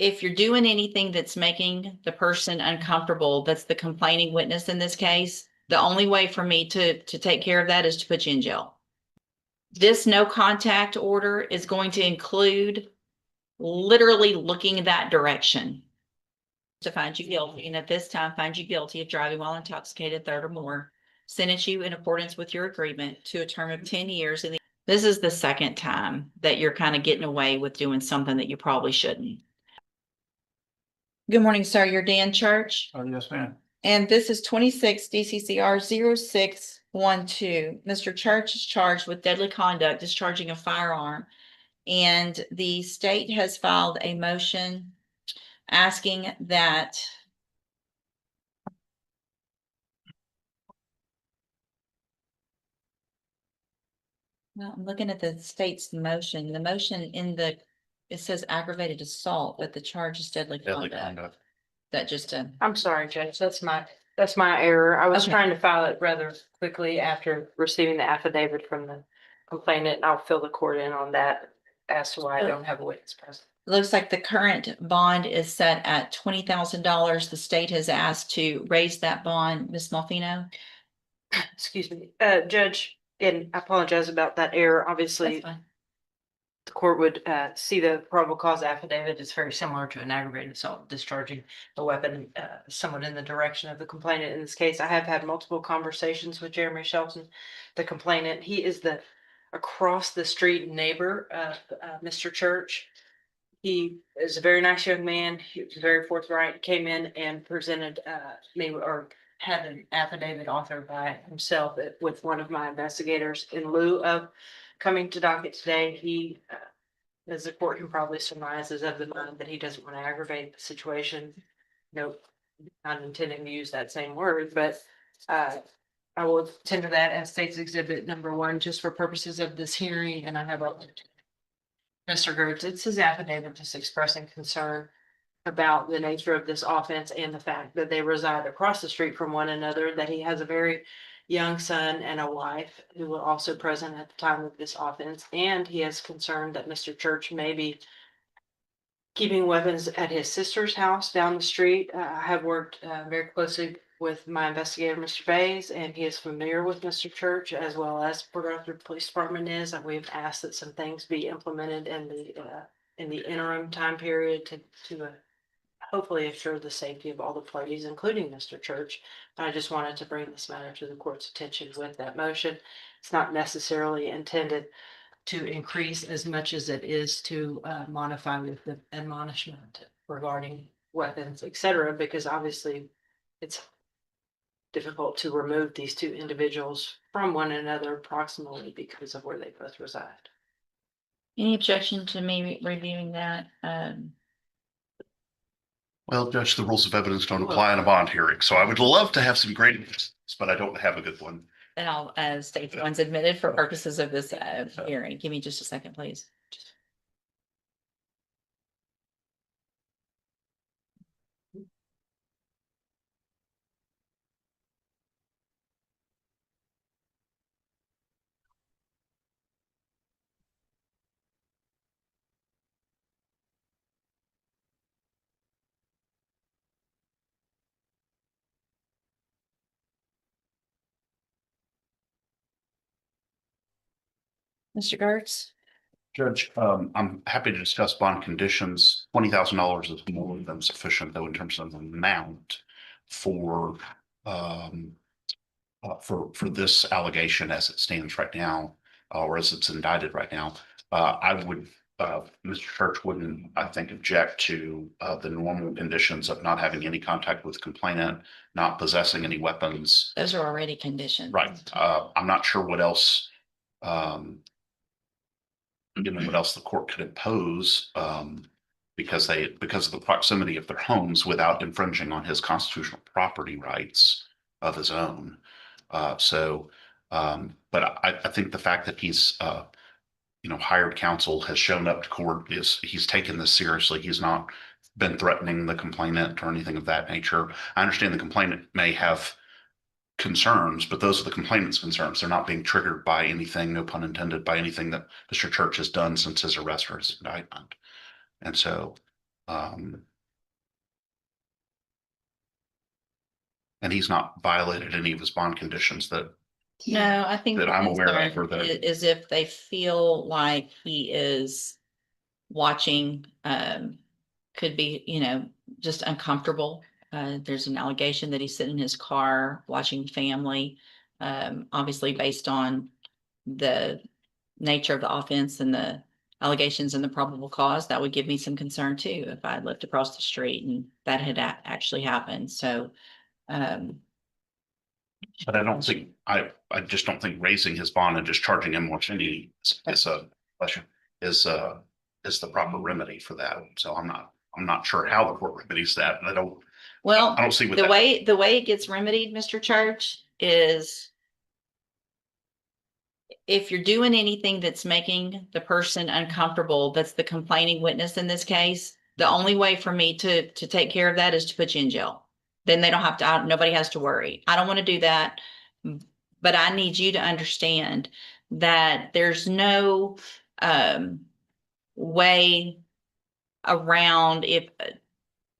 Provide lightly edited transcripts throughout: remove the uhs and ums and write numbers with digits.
if you're doing anything that's making the person uncomfortable, that's the complaining witness in this case, the only way for me to take care of that is to put you in jail. This no contact order is going to include literally looking in that direction to find you guilty, and at this time find you guilty of driving while intoxicated, third or more, sentence you in accordance with your agreement to a term of 10 years. And this is the second time that you're kind of getting away with doing something that you probably shouldn't. Good morning, sir. You're Dan Church. Oh, yes, ma'am. And this is 26 DCCR 0612. Mr. Church is charged with deadly conduct, discharging a firearm. And the state has filed a motion asking that well, I'm looking at the state's motion. The motion it says aggravated assault, but the charge is deadly conduct. That just I'm sorry, Judge, that's my error. I was Okay. trying to file it rather quickly after receiving the affidavit from the complainant, and I'll fill the court in on that as to why I don't have a witness present. looks like the current bond is set at $20,000. The state has asked to raise that bond. Ms. Malfino? Excuse me, Judge, and I apologize about that error. That's Obviously, fine. the court would see the probable cause affidavit is very similar to an aggravated assault, discharging a weapon somewhat in the direction of the complainant. In this case, I have had multiple conversations with Jeremy Shelton, the complainant. He is the across the street neighbor of Mr. Church. He is a very nice young man. He was very forthright, came in and presented me or had an affidavit authored by himself with one of my investigators in lieu of coming to docket today. He, as the court can probably surmise, is of the mind that he doesn't want to aggravate the situation. Nope, not intending to use that same word, but I will tender that as State's Exhibit number 1, just for purposes of this hearing, and I have Mr. Gertz, it's his affidavit just expressing concern about the nature of this offense and the fact that they reside across the street from one another, that he has a very young son and a wife who were also present at the time of this offense. And he has concern that Mr. Church may be keeping weapons at his sister's house down the street. I have worked very closely with my investigator, Mr. Bays, and he is familiar with Mr. Church as well as Port Arthur Police Department is. And we've asked that some things be implemented in the interim time period to hopefully assure the safety of all the parties, including Mr. Church. I just wanted to bring this matter to the court's attention with that motion. It's not necessarily intended to increase as much as it is to modify with the admonishment regarding weapons, etc., because obviously it's difficult to remove these two individuals from one another approximately because of where they both reside. Any objection to me reviewing that? Well, Judge, the rules of evidence don't apply in a bond hearing, so I would love to have some great evidence, but I don't have a good one. And I'll state the ones admitted for purposes of this hearing. Give me just a second, please. Mr. Gertz? Judge, I'm happy to discuss bond conditions. $20,000 is more than sufficient, though, in terms of the amount for this allegation as it stands right now, or as it's indicted right now. Mr. Church wouldn't, I think, object to the normal conditions of not having any contact with complainant, not possessing any weapons. Those are already conditioned. Right. I'm not sure what else, what else the court could impose, because of the proximity of their homes without infringing on his constitutional property rights of his own. But I think the fact that he's, hired counsel, has shown up to court, he's taken this seriously. He's not been threatening the complainant or anything of that nature. I understand the complainant may have concerns, but those are the complainant's concerns. They're not being triggered by anything, no pun intended, by anything that Mr. Church has done since his arrest or his indictment. And so And he's not violated any of his bond conditions that, No, I think that the I'm aware of, concern or that- is if they feel like he is watching, could be, just uncomfortable. There's an allegation that he's sitting in his car watching family, obviously based on the nature of the offense and the allegations and the probable cause. That would give me some concern too, if I lived across the street and that had actually happened. So, but I don't think, I just don't think raising his bond and just charging him more any is the proper remedy for that. So I'm not sure how the court remedies that. And I don't see what the that. way it gets remedied, Mr. Church, is if you're doing anything that's making the person uncomfortable, that's the complaining witness in this case, the only way for me to take care of that is to put you in jail. Then they don't have to, nobody has to worry. I don't want to do that. But I need you to understand that there's no way around if,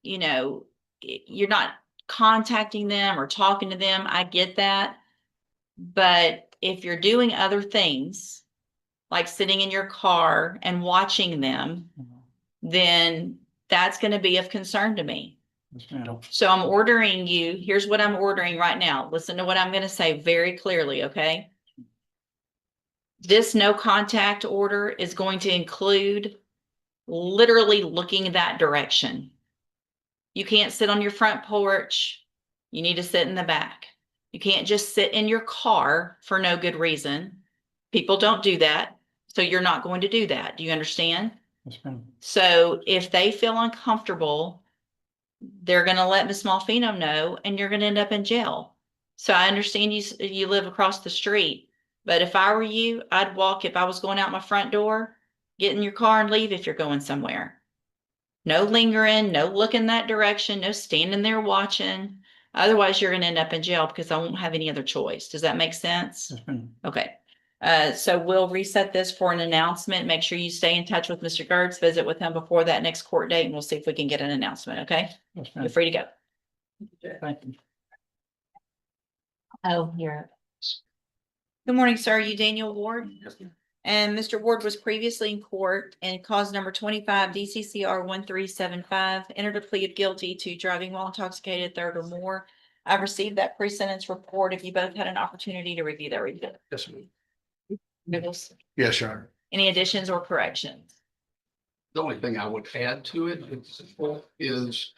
you're not contacting them or talking to them. I get that. But if you're doing other things, like sitting in your car and watching them, then that's going to be of concern to me. So I'm ordering you, here's what I'm ordering right now. Listen to what I'm going to say very clearly, okay? This no contact order is going to include literally looking that direction. You can't sit on your front porch. You need to sit in the back. You can't just sit in your car for no good reason. People don't do that. So you're not going to do that. Do you understand? So if they feel uncomfortable, they're going to let Miss Malfino know, and you're going to end up in jail. So I understand you live across the street, but if I were you, I'd walk. If I was going out my front door, get in your car and leave if you're going somewhere. No lingering, no looking that direction, no standing there watching. Otherwise, you're going to end up in jail because I won't have any other choice. Does that make sense? Okay. So we'll reset this for an announcement. Make sure you stay in touch with Mr. Gertz, visit with him before that next court date, and we'll see if we can get an announcement, okay? You're free to go. Thank you. Oh, you're up. Good morning, sir. Are you Daniel Ward? And Mr. Ward was previously in court and cause number 25 DCCR 1375, entered a plea of guilty to driving while intoxicated, third or more. I've received that pre-sentence report. If you both had an opportunity to review that report. Yes, ma'am. Noodles. Yes, Your Honor. Any additions or corrections? The only thing I would add to it is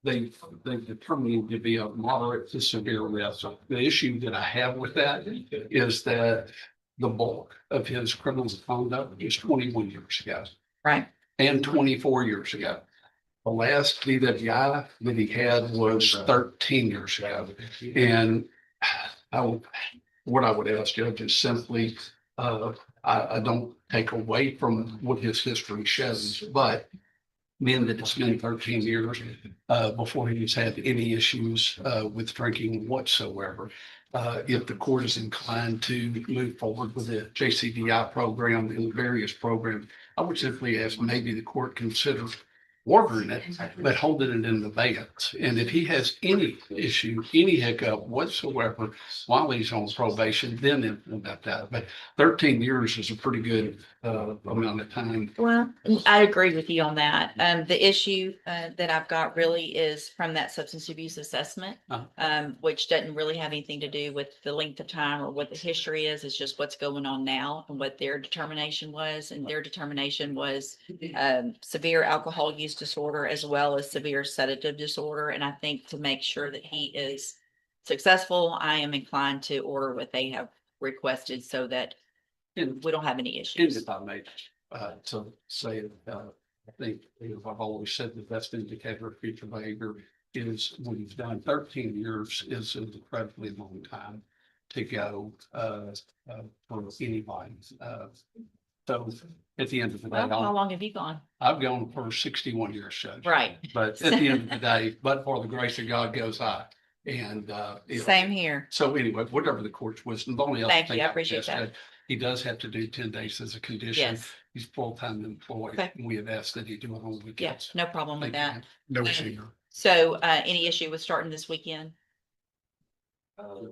they determined to be a moderate to severe risk. The issue that I have with that is that the bulk of his criminal conduct is 21 years ago. Right. And 24 years ago. The last DWI that he had was 13 years ago. And what I would ask Judge is simply, I don't take away from what his history shows, but being that it's been 13 years before he's had any issues with drinking whatsoever. If the court is inclined to move forward with the JCDI program and various programs, I would simply ask maybe the court consider ordering it, but holding it in abeyance. And if he has any issue, any hiccup whatsoever while he's on probation, then about that. But 13 years is a pretty good amount of time. Well, I agree with you on that. The issue that I've got really is from that substance abuse assessment, which doesn't really have anything to do with the length of time or what the history is. It's just what's going on now and what their determination was. And their determination was severe alcohol use disorder as well as severe sedative disorder. And I think to make sure that he is successful, I am inclined to order what they have requested so that we don't have any And issues. if I may, to say, I think I've always said the best indicator of future behavior is when you've done 13 years is an incredibly long time to go for anybody. So at the end of the day, Well, how long have you gone? I've gone for 61 years, Judge. Right. But at the end of the day, but for the grace of God goes I. And Same here. so anyway, whatever the court's wisdom, the only other Thank thing you. I would appreciate just that. add He does have to do 10 days as a condition. Yes, He's full-time employed. Okay. We have asked that he do it on yeah, weekends. no problem with Thank you, that. ma'am. No sooner. So, any issue with starting this weekend?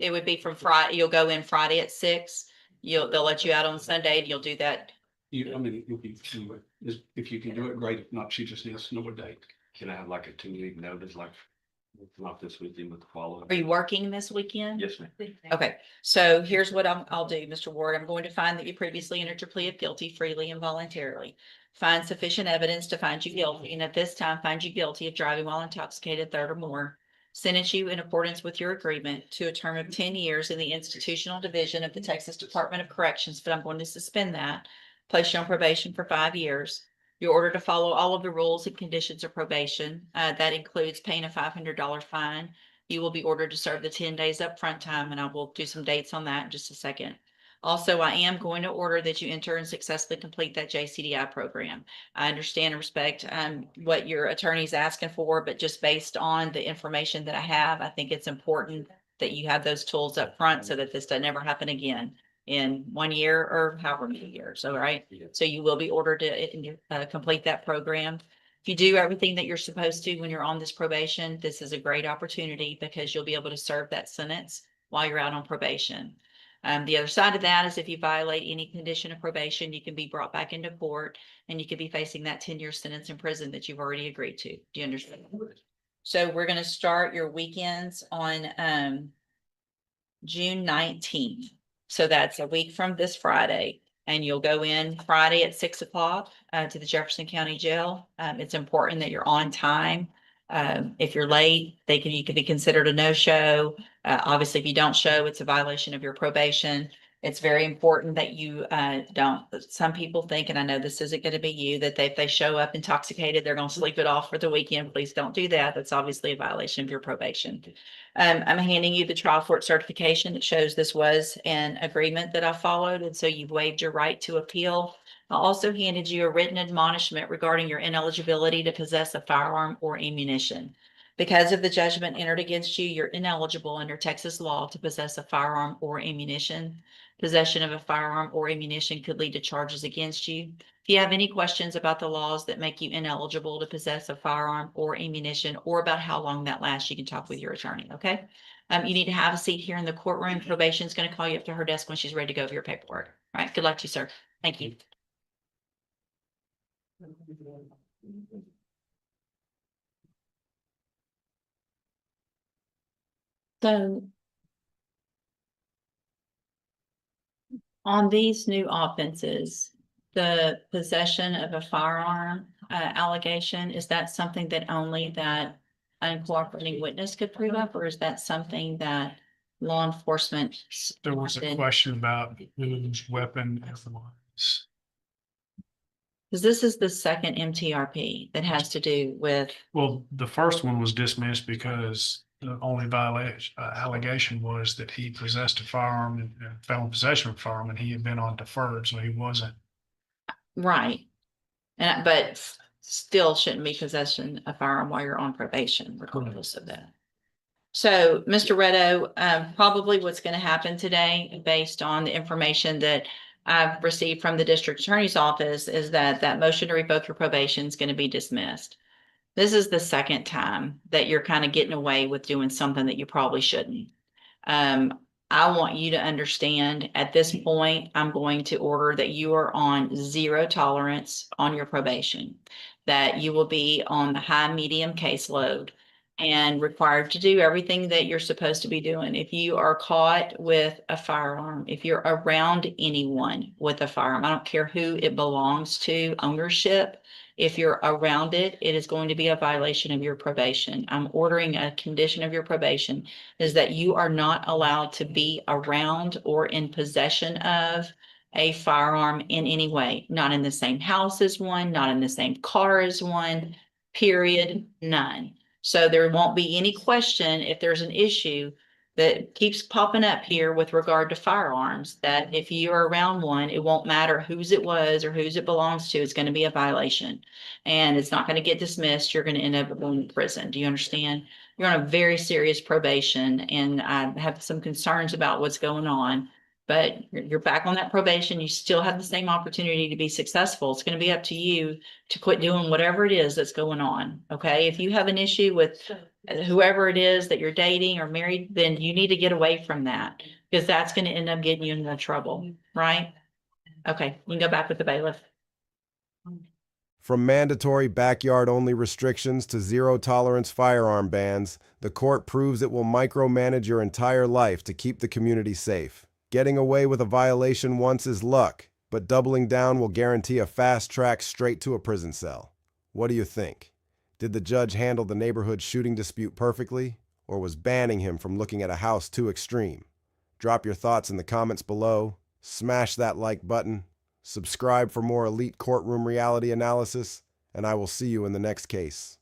It would be from Friday, you'll go in Friday at 6. They'll let you out on Sunday and you'll do that. I mean, if you can do it, great. If not, she just needs to know a date. Can I have like a 2-week notice, like not this weekend, but the following? Are you working this weekend? Yes, ma'am. Okay, so here's what I'll do, Mr. Ward. I'm going to find that you previously entered your plea of guilty freely and voluntarily. Find sufficient evidence to find you guilty, and at this time, find you guilty of driving while intoxicated, third or more. Sentence you in accordance with your agreement to a term of 10 years in the institutional division of the Texas Department of Corrections, but I'm going to suspend that. Place you on probation for 5 years. You're ordered to follow all of the rules and conditions of probation. That includes paying a $500 fine. You will be ordered to serve the 10 days upfront time, and I will do some dates on that in just a second. Also, I am going to order that you enter and successfully complete that JCDI program. I understand and respect what your attorney's asking for, but just based on the information that I have, I think it's important that you have those tools up front so that this doesn't ever happen again in 1 year or however many years. All right. So you will be ordered to complete that program. If you do everything that you're supposed to when you're on this probation, this is a great opportunity because you'll be able to serve that sentence while you're out on probation. The other side of that is if you violate any condition of probation, you can be brought back into court and you could be facing that 10-year sentence in prison that you've already agreed to. Do you understand? So we're going to start your weekends on June 19th. So that's a week from this Friday. And you'll go in Friday at 6 o'clock to the Jefferson County Jail. It's important that you're on time. If you're late, you could be considered a no-show. Obviously, if you don't show, it's a violation of your probation. It's very important that you don't. Some people think, and I know this isn't going to be you, that if they show up intoxicated, they're going to sleep it off for the weekend. Please don't do that. That's obviously a violation of your probation. I'm handing you the trial court certification that shows this was an agreement that I followed, and so you've waived your right to appeal. I also handed you a written admonishment regarding your ineligibility to possess a firearm or ammunition. Because of the judgment entered against you, you're ineligible under Texas law to possess a firearm or ammunition. Possession of a firearm or ammunition could lead to charges against you. If you have any questions about the laws that make you ineligible to possess a firearm or ammunition, or about how long that lasts, you can talk with your attorney, okay? You need to have a seat here in the courtroom. Probation is going to call you up to her desk when she's ready to go over your paperwork. All right, good luck to you, sir. Thank you. So on these new offenses, the possession of a firearm allegation, is that something that only that uncooperating witness could prove up, or is that something that law enforcement? There was a question about whose weapon it was. Because this is the second MTRP that has to do with, Well, the first one was dismissed because the only violation, allegation was that he possessed a firearm and fell in possession of a firearm, and he had been on deferred, so he wasn't. right. And, but still shouldn't be possessing a firearm while you're on probation, regardless of that. So, Mr. Reddo, probably what's going to happen today, based on the information that I've received from the district attorney's office, is that motion to revoke your probation is going to be dismissed. This is the second time that you're kind of getting away with doing something that you probably shouldn't. I want you to understand at this point, I'm going to order that you are on 0 tolerance on your probation, that you will be on the high medium caseload and required to do everything that you're supposed to be doing. If you are caught with a firearm, if you're around anyone with a firearm, I don't care who it belongs to, ownership, if you're around it, it is going to be a violation of your probation. I'm ordering a condition of your probation is that you are not allowed to be around or in possession of a firearm in any way, not in the same house as one, not in the same car as one, period, none. So there won't be any question if there's an issue that keeps popping up here with regard to firearms, that if you're around one, it won't matter whose it was or whose it belongs to, it's going to be a violation. And it's not going to get dismissed. You're going to end up going to prison. Do you understand? You're on a very serious probation, and I have some concerns about what's going on. but you're back on that probation. You still have the same opportunity to be successful. It's going to be up to you to quit doing whatever it is that's going on. Okay. If you have an issue with whoever it is that you're dating or married, then you need to get away from that because that's going to end up getting you in more trouble. Right? Okay. You can go back with the bailiff. From mandatory backyard-only restrictions to zero-tolerance firearm bans, the court proves it will micromanage your entire life to keep the community safe. Getting away with a violation once is luck, but doubling down will guarantee a fast track straight to a prison cell. What do you think? Did the judge handle the neighborhood shooting dispute perfectly, or was banning him from looking at a house too extreme? Drop your thoughts in the comments below, smash that like button, subscribe for more elite courtroom reality analysis, and I will see you in the next case.